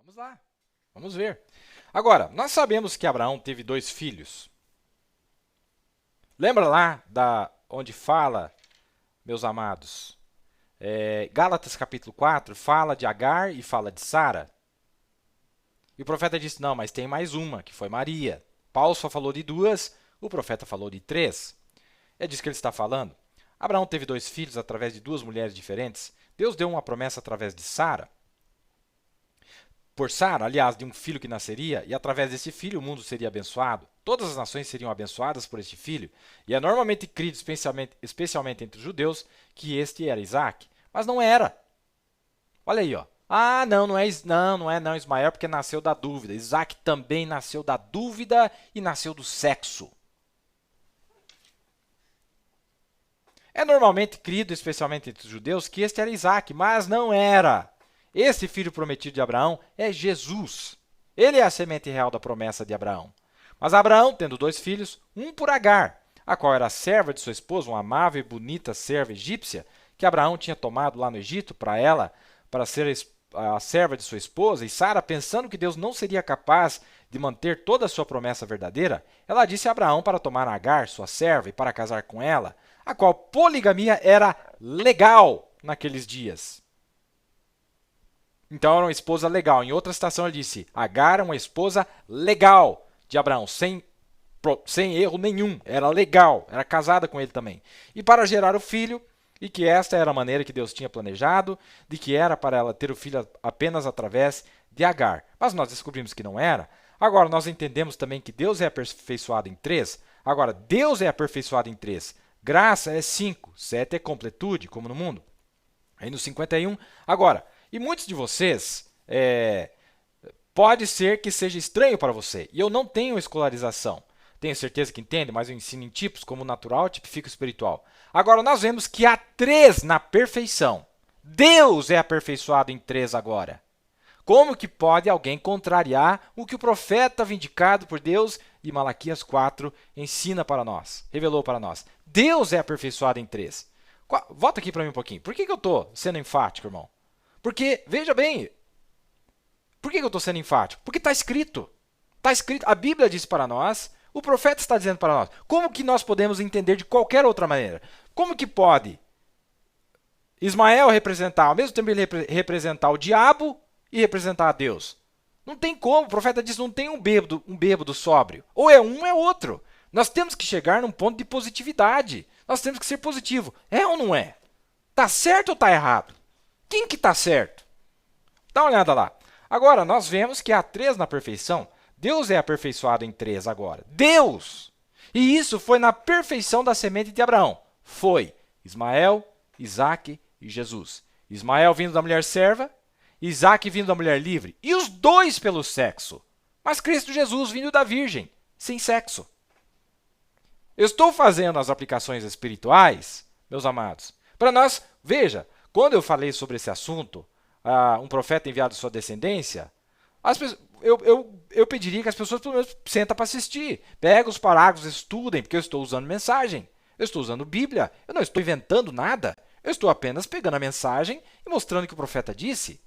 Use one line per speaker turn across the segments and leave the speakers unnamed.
Vamos lá, vamos ver. Agora, nós sabemos que Abraão teve 2 filhos. Lembra lá onde fala, meus amados, Gálatas capítulo 4, fala de Agar e fala de Sara. E o profeta disse, não, mas tem mais uma, que foi Maria. Paulo só falou de 2, o profeta falou de 3. É disso que ele está falando. Abraão teve 2 filhos através de 2 mulheres diferentes. Deus deu uma promessa através de Sara. Por Sara, aliás, de um filho que nasceria, e através desse filho o mundo seria abençoado. Todas as nações seriam abençoadas por este filho. E é normalmente crido, especialmente entre os judeus, que este era Isaac. Mas não era. Olha aí, ó. Ah, não é Ismael, porque nasceu da dúvida. Isaac também nasceu da dúvida e nasceu do sexo. É normalmente crido, especialmente entre os judeus, que este era Isaac, mas não era. Esse filho prometido de Abraão é Jesus. Ele é a semente real da promessa de Abraão. Mas Abraão, tendo 2 filhos, um por Agar, a qual era a serva de sua esposa, uma amável e bonita serva egípcia, que Abraão tinha tomado lá no Egito para ser a serva de sua esposa, e Sara, pensando que Deus não seria capaz de manter toda a sua promessa verdadeira, ela disse a Abraão para tomar Agar, sua serva, e para casar com ela, a qual poligamia era legal naqueles dias. Então era uma esposa legal. Em outra citação ele disse, Agar é uma esposa legal de Abraão, sem erro nenhum, era legal, era casada com ele também. E para gerar o filho, e que esta era a maneira que Deus tinha planejado, de que era para ela ter o filho apenas através de Agar. Mas nós descobrimos que não era. Agora, nós entendemos também que Deus é aperfeiçoado em 3. Agora, Deus é aperfeiçoado em 3. Graça é 5, 7 é completude, como no mundo. Aí no 51, agora, e muitos de vocês, pode ser que seja estranho para você, e eu não tenho escolarização. Tenho certeza que entende, mas eu ensino em tipos como natural, tipifico espiritual. Agora, nós vemos que há 3 na perfeição. Deus é aperfeiçoado em 3 agora. Como que pode alguém contrariar o que o profeta vindicado por Deus de Malaquias 4 ensina para nós, revelou para nós? Deus é aperfeiçoado em 3. Volta aqui para mim um pouquinho. Por que eu estou sendo enfático, irmão? Porque, veja bem, por que eu estou sendo enfático? Porque está escrito. Está escrito, a Bíblia diz para nós, o profeta está dizendo para nós. Como que nós podemos entender de qualquer outra maneira? Como que pode Ismael representar, ao mesmo tempo ele representar o diabo e representar a Deus? Não tem como, o profeta diz, não tem um bêbado sóbrio. Ou é um, é outro. Nós temos que chegar num ponto de positividade. Nós temos que ser positivo. É ou não é? Está certo ou está errado? Quem que está certo? Dá uma olhada lá. Agora, nós vemos que há 3 na perfeição. Deus é aperfeiçoado em 3 agora. Deus! E isso foi na perfeição da semente de Abraão. Foi Ismael, Isaque e Jesus. Ismael vindo da mulher serva, Isaque vindo da mulher livre. E os 2 pelo sexo. Mas Cristo Jesus vindo da virgem, sem sexo. Eu estou fazendo as aplicações espirituais, meus amados, para nós, veja, quando eu falei sobre esse assunto, um profeta enviado à sua descendência, eu pediria que as pessoas pelo menos sentem para assistir. Pega os parágrafos, estudem, porque eu estou usando mensagem. Eu estou usando Bíblia. Eu não estou inventando nada. Eu estou apenas pegando a mensagem e mostrando o que o profeta disse.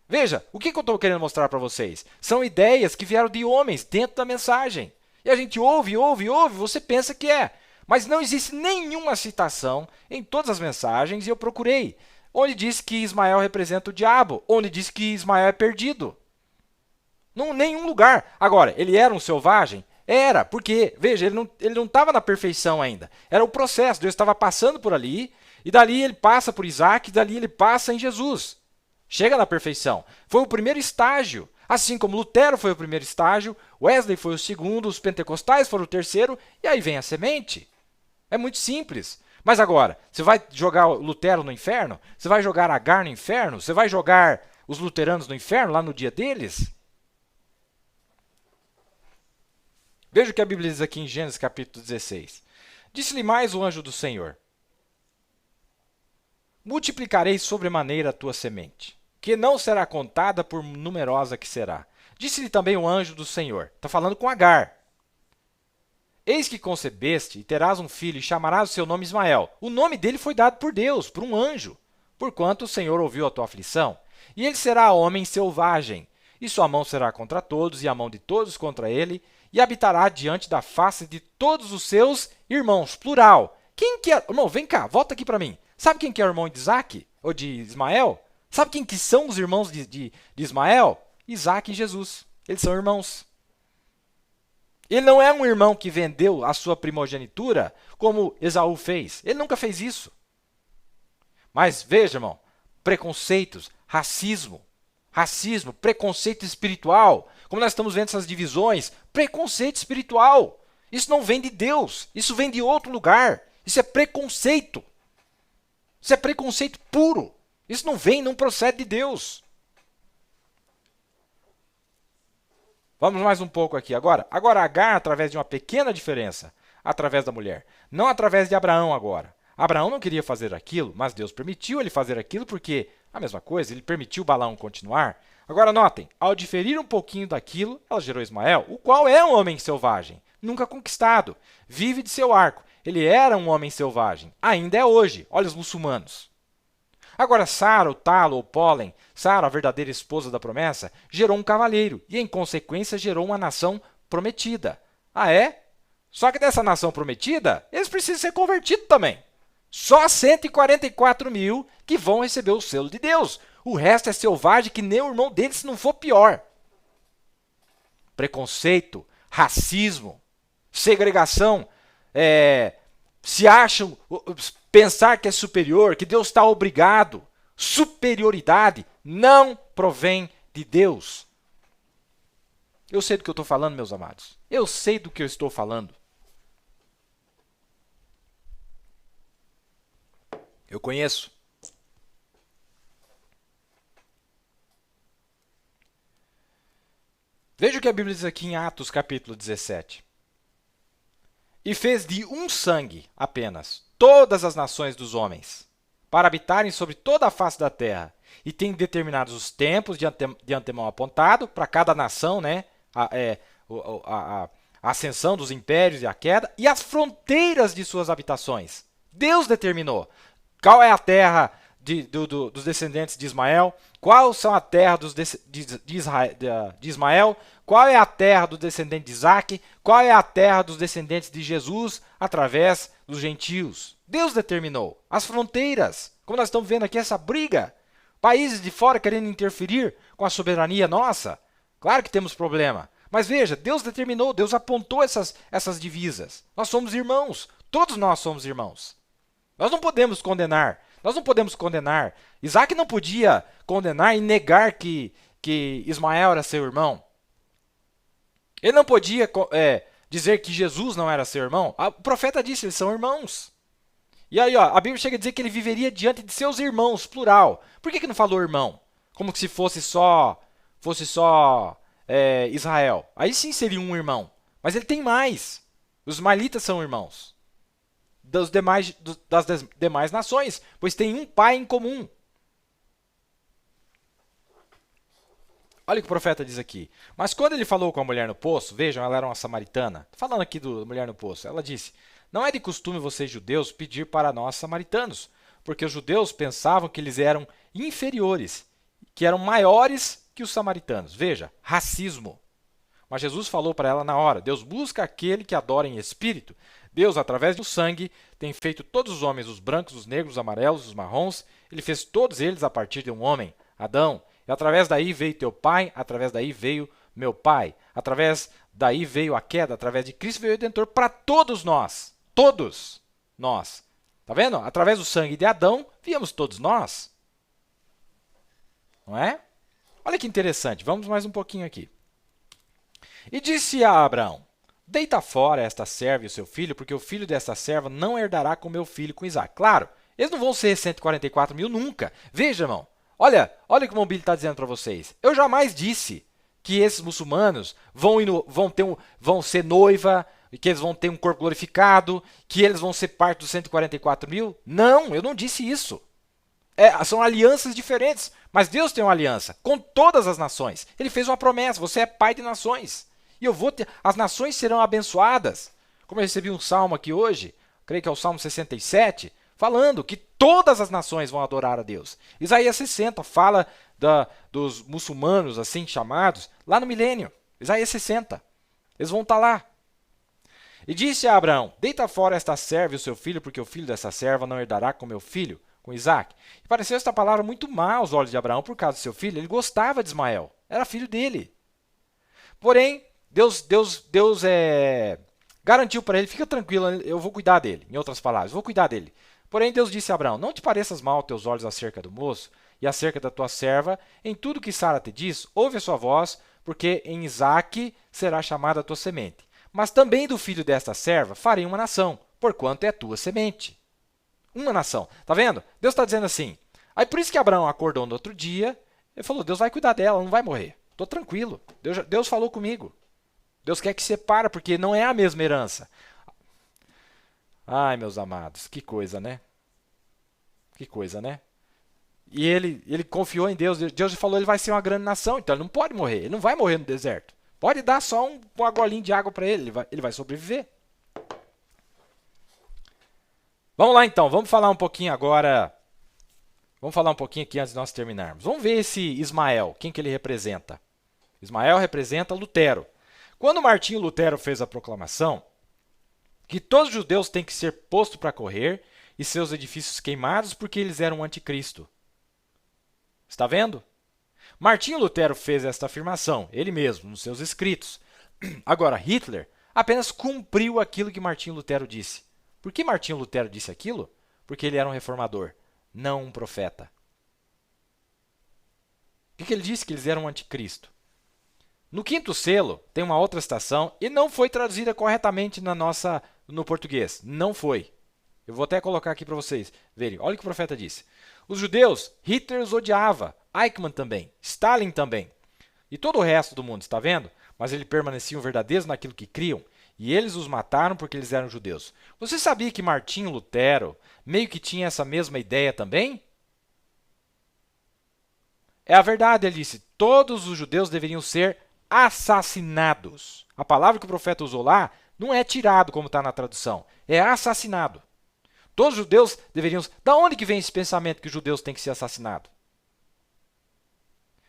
Veja, o que eu estou querendo mostrar para vocês? São ideias que vieram de homens dentro da mensagem. E a gente ouve, você pensa que é. Mas não existe nenhuma citação em todas as mensagens, e eu procurei, onde diz que Ismael representa o diabo, onde diz que Ismael é perdido. Não, nenhum lugar. Agora, ele era um selvagem? Era, porque, veja, ele não estava na perfeição ainda. Era o processo, Deus estava passando por ali, e dali ele passa por Isaac, e dali ele passa em Jesus. Chega na perfeição. Foi o primeiro estágio. Assim como Lutero foi o primeiro estágio, Wesley foi o segundo, os pentecostais foram o terceiro, e aí vem a semente. É muito simples. Mas agora, você vai jogar Lutero no inferno? Você vai jogar Agar no inferno? Você vai jogar os luteranos no inferno, lá no dia deles? Veja o que a Bíblia diz aqui em Gênesis capítulo 16. Disse-lhe mais o anjo do Senhor: multiplicarei sobremaneira a tua semente, que não será contada por numerosa que será. Disse-lhe também o anjo do Senhor. Está falando com Agar. Eis que concebeste e terás um filho e chamarás o seu nome Ismael. O nome dele foi dado por Deus, por um anjo, porquanto o Senhor ouviu a tua aflição. E ele será homem selvagem, e sua mão será contra todos, e a mão de todos contra ele, e habitará diante da face de todos os seus irmãos. Plural. Quem que é? Irmão, vem cá, volta aqui para mim. Sabe quem que é o irmão de Isaac? Ou de Ismael? Sabe quem que são os irmãos de Ismael? Isaac e Jesus. Eles são irmãos. Ele não é um irmão que vendeu a sua primogenitura como Esaú fez. Ele nunca fez isso. Mas veja, irmão, preconceitos, racismo, preconceito espiritual. Como nós estamos vendo essas divisões, preconceito espiritual. Isso não vem de Deus, isso vem de outro lugar. Isso é preconceito. Isso é preconceito puro. Isso não procede de Deus. Vamos mais um pouco aqui agora. Agora Agar, através de uma pequena diferença, através da mulher. Não através de Abraão agora. Abraão não queria fazer aquilo, mas Deus permitiu ele fazer aquilo porque, a mesma coisa, ele permitiu Balaão continuar. Agora notem, ao diferir um pouquinho daquilo, ela gerou Ismael, o qual é um homem selvagem, nunca conquistado, vive de seu arco. Ele era um homem selvagem, ainda é hoje. Olha os muçulmanos. Agora Sara, o talo ou pólen, Sara, a verdadeira esposa da promessa, gerou um cavalheiro e, em consequência, gerou uma nação prometida. Ah, é? Só que dessa nação prometida, eles precisam ser convertidos também. Só 144 mil que vão receber o selo de Deus. O resto é selvagem que nem o irmão dele, se não for pior. Preconceito, racismo, segregação, se acham, pensar que é superior, que Deus está obrigado. Superioridade não provém de Deus. Eu sei do que eu estou falando, meus amados. Eu sei do que eu estou falando. Eu conheço. Veja o que a Bíblia diz aqui em Atos, capítulo 17. E fez de um sangue apenas todas as nações dos homens, para habitarem sobre toda a face da terra, e tem determinados os tempos de antemão apontado para cada nação, né? A ascensão dos impérios e a queda, e as fronteiras de suas habitações. Deus determinou. Qual é a terra dos descendentes de Ismael? Qual são a terra de Ismael? Qual é a terra do descendente de Isaac? Qual é a terra dos descendentes de Jesus através dos gentios? Deus determinou as fronteiras. Como nós estamos vendo aqui essa briga. Países de fora querendo interferir com a soberania nossa. Claro que temos problema. Mas veja, Deus determinou, Deus apontou essas divisas. Nós somos irmãos. Todos nós somos irmãos. Nós não podemos condenar. Isaac não podia condenar e negar que Ismael era seu irmão. Ele não podia dizer que Jesus não era seu irmão. O profeta disse, eles são irmãos. E aí, a Bíblia chega a dizer que ele viveria diante de seus irmãos, plural. Por que não falou irmão? Como se fosse só Israel. Aí sim seria um irmão. Mas ele tem mais. Os ismaelitas são irmãos das demais nações, pois tem um pai em comum. Olha o que o profeta diz aqui. Mas quando ele falou com a mulher no poço, vejam, ela era uma samaritana. Falando aqui da mulher no poço, ela disse, não é de costume vocês judeus pedir para nós samaritanos, porque os judeus pensavam que eles eram inferiores, que eram maiores que os samaritanos. Veja, racismo. Mas Jesus falou para ela na hora, Deus busca aquele que adora em espírito. Deus, através do sangue, tem feito todos os homens, os brancos, os negros, os amarelos, os marrons, ele fez todos eles a partir de um homem, Adão. E através daí veio teu pai, através daí veio meu pai. Através daí veio a queda, através de Cristo veio o Redentor para todos nós. Todos nós. Tá vendo? Através do sangue de Adão, viemos todos nós. Não é? Olha que interessante, vamos mais um pouquinho aqui. E disse a Abraão, deita fora esta serva e o seu filho, porque o filho desta serva não herdará com meu filho, com Isaac. Claro, eles não vão ser 144 mil nunca. Veja, irmão. Olha o que o Mobile está dizendo para vocês. Eu jamais disse que esses muçulmanos vão ser noiva, que eles vão ter um corpo glorificado, que eles vão ser parte dos 144 mil. Não, eu não disse isso. São alianças diferentes, mas Deus tem uma aliança com todas as nações. Ele fez uma promessa, você é pai de nações. E as nações serão abençoadas. Como eu recebi um salmo aqui hoje, creio que é o Salmo 67, falando que todas as nações vão adorar a Deus. Isaías 60 fala dos muçulmanos, assim chamados, lá no milênio. Isaías 60. Eles vão estar lá. E disse a Abraão: deita fora esta serva e o seu filho, porque o filho dessa serva não herdará com meu filho, com Isaque. E pareceu esta palavra muito má aos olhos de Abraão por causa do seu filho. Ele gostava de Ismael, era filho dele. Porém, Deus garantiu para ele: fica tranquilo, eu vou cuidar dele. Em outras palavras, vou cuidar dele. Porém, Deus disse a Abraão: não te pareças mal aos teus olhos acerca do moço e acerca da tua serva. Em tudo que Sara te diz, ouve a sua voz, porque em Isaque será chamada a tua semente. Mas também do filho desta serva farei uma nação, porquanto é a tua semente. Uma nação. Tá vendo? Deus está dizendo assim. Aí por isso que Abraão acordou no outro dia, ele falou: Deus vai cuidar dela, ela não vai morrer. Estou tranquilo. Deus falou comigo. Deus quer que separa, porque não é a mesma herança. Ai, meus amados, que coisa, né? Que coisa, né? E ele confiou em Deus. Deus falou: ele vai ser uma grande nação, então ele não pode morrer. Ele não vai morrer no deserto. Pode dar só uma golinha de água para ele, ele vai sobreviver. Vamos lá então, vamos falar um pouquinho agora. Vamos falar um pouquinho aqui antes de nós terminarmos. Vamos ver esse Ismael, quem que ele representa. Ismael representa Lutero. Quando Martinho Lutero fez a proclamação que todos os judeus têm que ser postos para correr e seus edifícios queimados porque eles eram anticristo. Está vendo? Martinho Lutero fez esta afirmação, ele mesmo, nos seus escritos. Agora, Hitler apenas cumpriu aquilo que Martinho Lutero disse. Por que Martinho Lutero disse aquilo? Porque ele era um reformador, não um profeta. Por que ele disse que eles eram um anticristo? No quinto selo, tem uma outra citação, e não foi traduzida corretamente no português. Não foi. Eu vou até colocar aqui para vocês verem. Olha o que o profeta disse. Os judeus, Hitler os odiava. Eichmann também. Stalin também. E todo o resto do mundo, está vendo? Mas eles permaneciam verdadeiros naquilo que criam. E eles os mataram porque eles eram judeus. Você sabia que Martinho Lutero meio que tinha essa mesma ideia também? É a verdade, ele disse. Todos os judeus deveriam ser assassinados. A palavra que o profeta usou lá não é tirado, como está na tradução. É assassinado. Todos os judeus deveriam... Da onde que vem esse pensamento que os judeus têm que ser assassinados?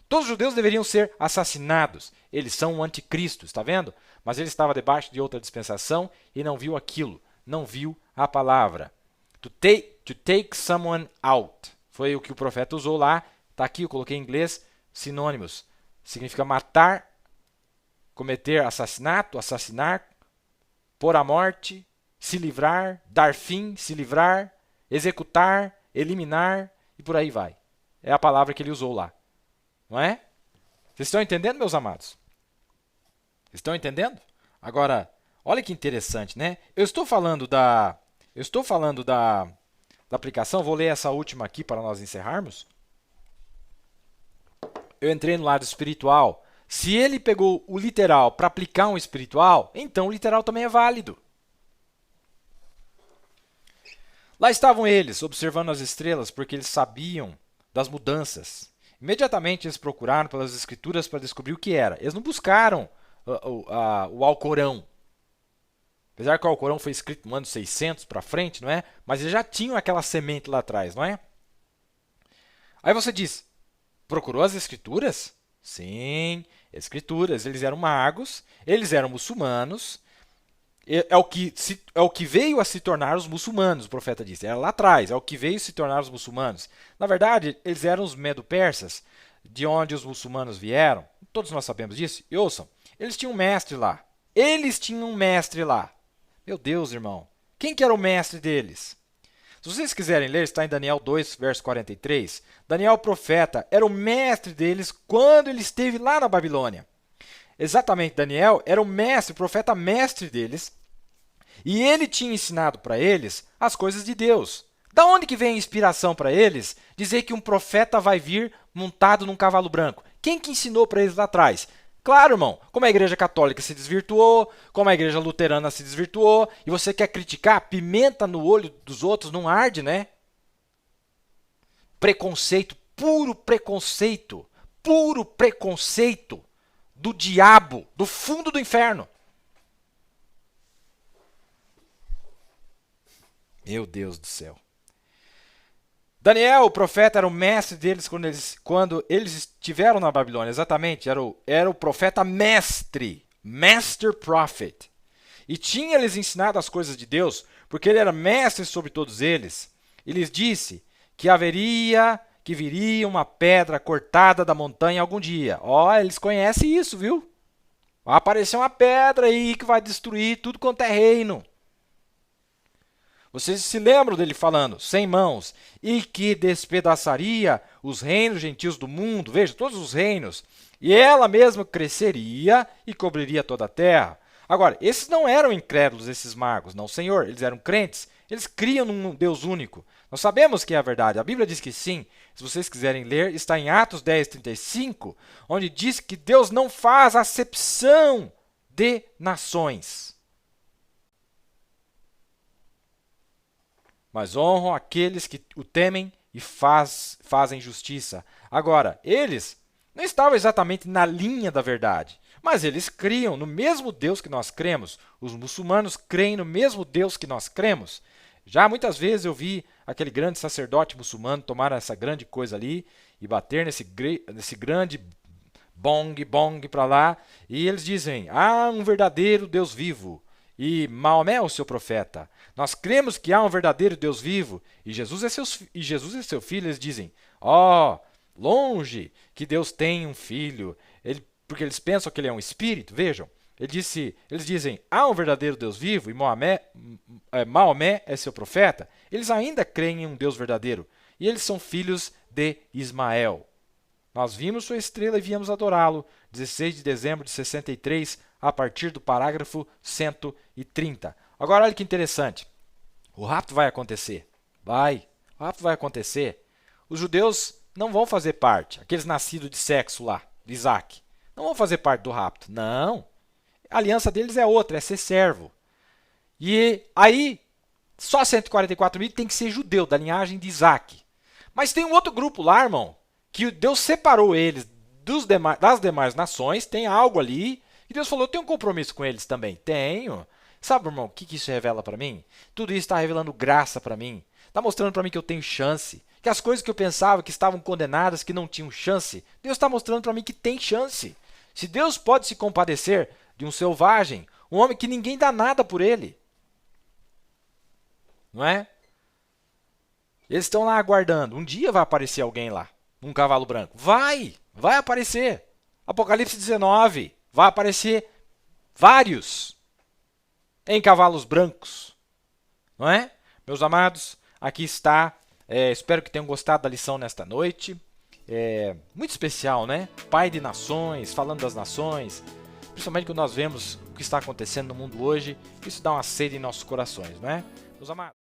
Todos os judeus deveriam ser assassinados. Eles são um anticristo, está vendo? Mas ele estava debaixo de outra dispensação e não viu aquilo. Não viu a palavra. To take someone out. Foi o que o profeta usou lá. Está aqui, eu coloquei em inglês, sinônimos. Significa matar, cometer assassinato, assassinar, pôr à morte, se livrar, dar fim, se livrar, executar, eliminar e por aí vai. É a palavra que ele usou lá. Não é? Vocês estão entendendo, meus amados? Vocês estão entendendo? Agora, olha que interessante, né? Eu estou falando da aplicação, vou ler essa última aqui para nós encerrarmos. Eu entrei no lado espiritual. Se ele pegou o literal para aplicar um espiritual, então o literal também é válido. Lá estavam eles, observando as estrelas, porque eles sabiam das mudanças. Imediatamente eles procuraram pelas escrituras para descobrir o que era. Eles não buscaram o Alcorão. Apesar que o Alcorão foi escrito no ano 600 para frente, não é? Mas eles já tinham aquela semente lá atrás, não é? Aí você diz, procurou as escrituras? Sim, escrituras. Eles eram magos, eles eram muçulmanos. É o que veio a se tornar os muçulmanos, o profeta disse. Era lá atrás, é o que veio a se tornar os muçulmanos. Na verdade, eles eram os medo-persas, de onde os muçulmanos vieram. Todos nós sabemos disso. E ouçam, eles tinham um mestre lá. Eles tinham um mestre lá. Meu Deus, irmão. Quem que era o mestre deles? Se vocês quiserem ler, está em Daniel 2, verso 43. Daniel, profeta, era o mestre deles quando ele esteve lá na Babilônia. Exatamente, Daniel era o mestre, o profeta mestre deles, e ele tinha ensinado para eles as coisas de Deus. Da onde que vem a inspiração para eles dizer que um profeta vai vir montado num cavalo branco? Quem que ensinou para eles lá atrás? Claro, irmão, como a igreja católica se desvirtuou, como a igreja luterana se desvirtuou, e você quer criticar, pimenta no olho dos outros não arde, né? Preconceito, puro preconceito do diabo, do fundo do inferno. Meu Deus do céu. Daniel, o profeta, era o mestre deles quando eles estiveram na Babilônia. Exatamente, era o profeta mestre, master prophet. E tinha-lhes ensinado as coisas de Deus, porque ele era mestre sobre todos eles. E lhes disse que viria uma pedra cortada da montanha algum dia. Ó, eles conhecem isso, viu? Vai aparecer uma pedra aí que vai destruir tudo quanto é reino. Vocês se lembram dele falando, 100 mãos, e que despedaçaria os reinos gentios do mundo, veja, todos os reinos, e ela mesma cresceria e cobriria toda a terra. Agora, esses não eram incrédulos, esses magos, não, Senhor, eles eram crentes, eles criam num Deus único. Nós sabemos que é a verdade, a Bíblia diz que sim. Se vocês quiserem ler, está em Atos 10:35, onde diz que Deus não faz acepção de nações, mas honram aqueles que o temem e fazem justiça. Agora, eles não estavam exatamente na linha da verdade, mas eles criam no mesmo Deus que nós cremos. Os muçulmanos creem no mesmo Deus que nós cremos. Já muitas vezes eu vi aquele grande sacerdote muçulmano tomar essa grande coisa ali e bater nesse grande bong para lá, e eles dizem, há um verdadeiro Deus vivo, e Maomé é o seu profeta. Nós cremos que há um verdadeiro Deus vivo, e Jesus é seu filho. Eles dizem, longe que Deus tem um filho, porque eles pensam que ele é um espírito. Vejam, eles dizem, há um verdadeiro Deus vivo, e Maomé é seu profeta. Eles ainda creem em um Deus verdadeiro, e eles são filhos de Ismael. Nós vimos sua estrela e viemos adorá-lo, 16 de dezembro de 63, a partir do parágrafo 130. Agora, olha que interessante. O rapto vai acontecer. O rapto vai acontecer. Os judeus não vão fazer parte, aqueles nascidos de sexo lá, de Isaac, não vão fazer parte do rapto. Não. A aliança deles é outra, é ser servo. E aí, só 144 mil tem que ser judeu, da linhagem de Isaac. Mas tem um outro grupo lá, irmão, que Deus separou eles das demais nações, tem algo ali, e Deus falou, eu tenho um compromisso com eles também. Tenho. Sabe, irmão, o que isso revela para mim? Tudo isso está revelando graça para mim. Está mostrando para mim que eu tenho chance. Que as coisas que eu pensava que estavam condenadas, que não tinham chance, Deus está mostrando para mim que tem chance. Se Deus pode se compadecer de um selvagem, um homem que ninguém dá nada por ele, não é? Eles estão lá aguardando. Um dia vai aparecer alguém lá, num cavalo branco. Vai aparecer. Apocalipse 19, vai aparecer vários em cavalos brancos, não é? Meus amados, aqui está. Espero que tenham gostado da lição nesta noite. Muito especial, né? Pai de nações, falando das nações. Principalmente quando nós vemos o que está acontecendo no mundo hoje, isso dá uma sede em nossos corações, não é? Meus amados.